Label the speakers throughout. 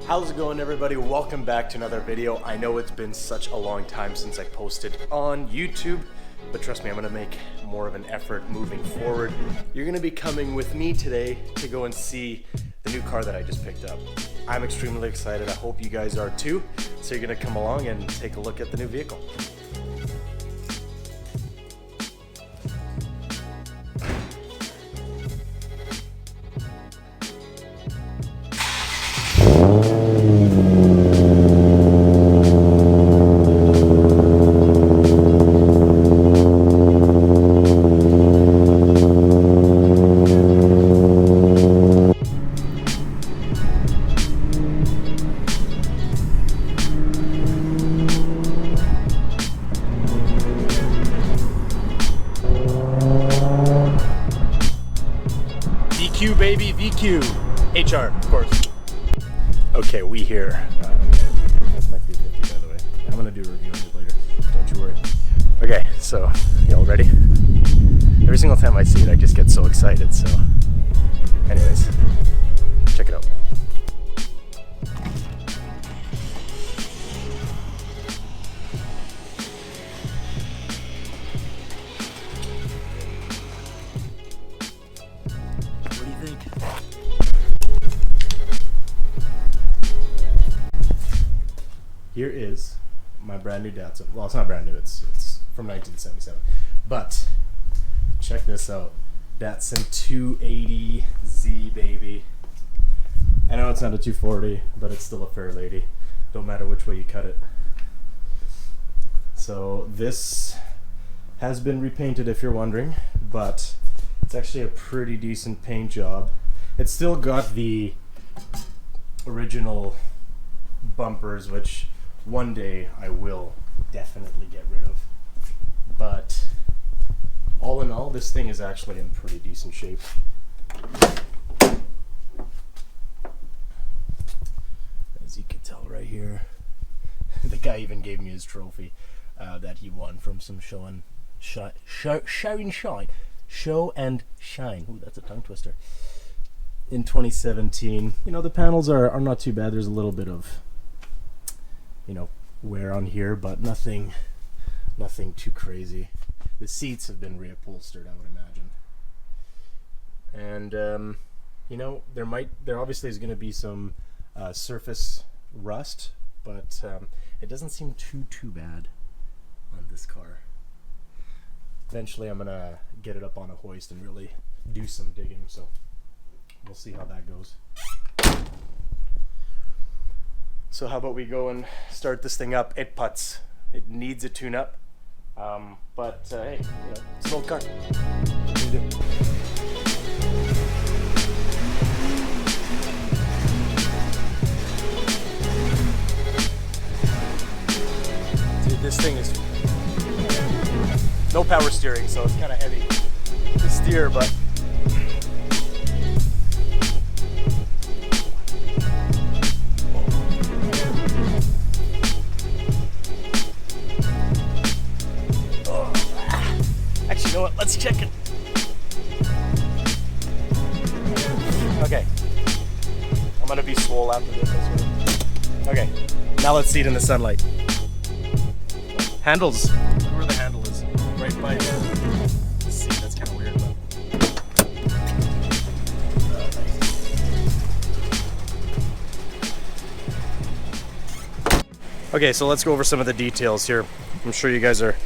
Speaker 1: How's it going, everybody? Welcome back to another video. I know it's been such a long time since I posted on YouTube, but trust me, I'm gonna make more of an effort moving forward. You're gonna be coming with me today to go and see the new car that I just picked up. I'm extremely excited. I hope you guys are too. So you're gonna come along and take a look at the new vehicle. VQ baby, VQ. HR, of course. Okay, we here. That's my 350, by the way. I'm gonna do a review of it later. Don't you worry. Okay, so y'all ready? Every single time I see it, I just get so excited. So, anyways, check it out. What do you think? Here is my brand new Datsun. Well, it's not brand new, it's from 1977. But check this out. Datsun 280Z, baby. I know it's not a 240, but it's still a fair lady. Don't matter which way you cut it. So this has been repainted, if you're wondering, but it's actually a pretty decent paint job. It's still got the original bumpers, which one day I will definitely get rid of. But all in all, this thing is actually in pretty decent shape. As you can tell right here, the guy even gave me his trophy that he won from some show and shine. Ooh, that's a tongue twister. In 2017, you know, the panels are not too bad. There's a little bit of, you know, wear on here, but nothing too crazy. The seats have been reupholstered, I would imagine. And you know, there obviously is going to be some surface rust, but it doesn't seem too bad on this car. Eventually I'm gonna get it up on a hoist and really do some digging, so we'll see how that goes. So how about we go and start this thing up? It putts. It needs a tune-up. But hey, you know, it's an old car. What can you do? Dude, this thing is no power steering, so it's kind of heavy to steer, but actually, you know what? Let's check it. Okay, I'm gonna be swole after this. Okay, now let's see it in the sunlight. Handles. Look where the handle is. Right by the seat. That's kind of weird, but okay, so let's go over some of the details here. I'm sure you guys are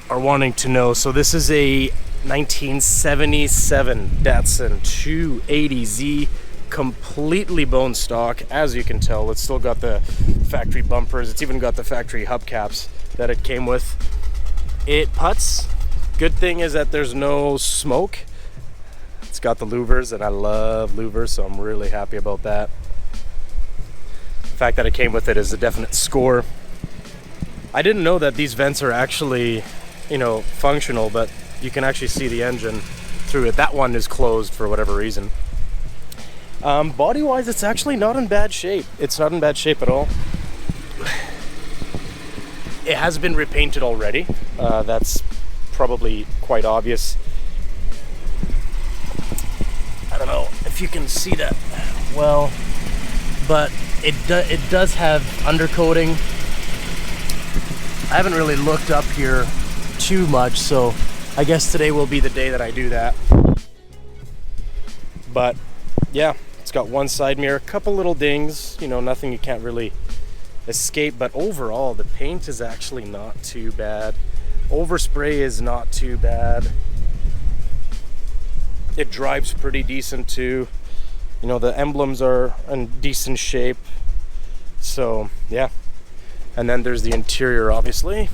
Speaker 1: wanting to know. So this is a 1977 Datsun 280Z, completely bone stock. As you can tell, it's still got the factory bumpers. It's even got the factory hubcaps that it came with. It putts. Good thing is that there's no smoke. It's got the louvers, and I love louvers, so I'm really happy about that. The fact that it came with it is a definite score. I didn't know that these vents are actually, you know, functional, but you can actually see the engine through it. That one is closed for whatever reason. Body wise, it's actually not in bad shape. It's not in bad shape at all. It has been repainted already. That's probably quite obvious. I don't know if you can see that well. but it does have undercoating. I haven't really looked up here too much, so I guess today will be the day that I do that. But yeah, it's got one side mirror, a couple little dings, you know, nothing you can't really escape, but overall the paint is actually not too bad. Overspray is not too bad. It drives pretty decent too. You know, the emblems are in decent shape. So yeah. And then there's the interior, obviously.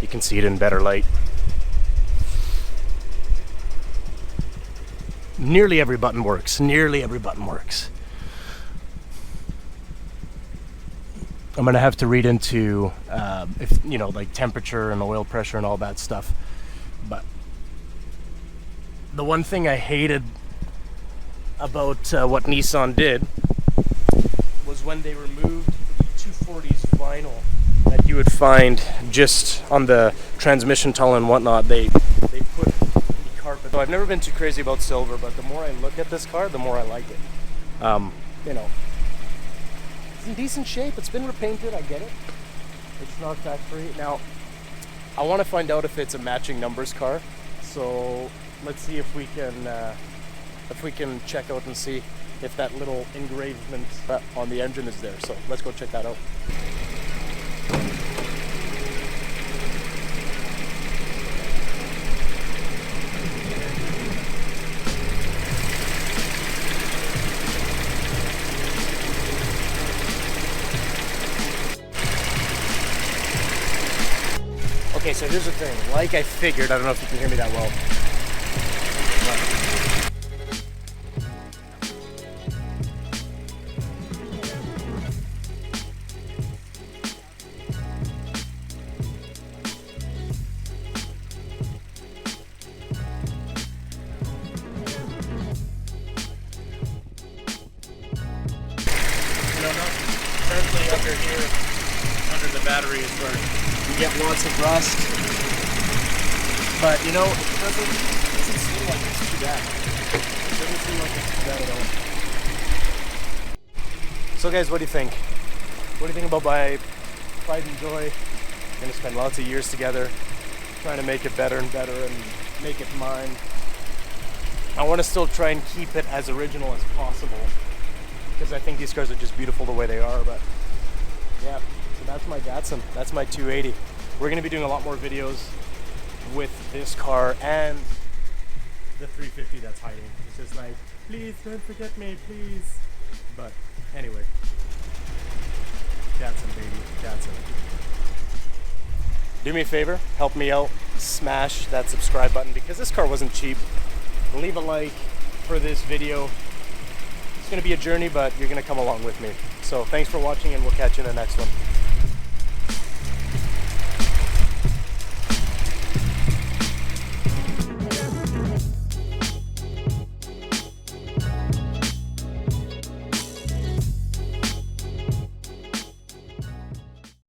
Speaker 1: You can see it in better light. Nearly every button works. Nearly every button works. I'm gonna have to read into if you know, like temperature and oil pressure and all that stuff. But the one thing I hated about what Nissan did was when they removed the 240's vinyl that you would find just on the transmission tunnel and whatnot. They put the carpet. So I've never been too crazy about silver, but the more I look at this car, the more I like it. You know, it's in decent shape. It's been repainted. I get it. It's not factory. Now, I want to find out if it's a matching numbers car. So let's see if we can check out and see if that little engravement on the engine is there. So let's go check that out. Okay, so here's the thing. Like I figured, I don't know if you can hear me that well. Currently under here, under the battery is where you get lots of rust. But you know, it doesn't seem like it's too bad. It doesn't seem like it's too bad at all. So guys, what do you think? What do you think about my pride and joy? We're gonna spend lots of years together trying to make it better and better and make it mine. I want to still try and keep it as original as possible, because I think these cars are just beautiful the way they are. But yeah, so that's my Datsun. That's my 280. We're going to be doing a lot more videos with this car and the 350 that's hiding. It's just like, please don't forget me, please. But anyway, Datsun, baby, Datsun. Do me a favor, help me out, smash that subscribe button, because this car wasn't cheap. Leave a like for this video. It's going to be a journey, but you're going to come along with me. So thanks for watching, and we'll catch you in the next one.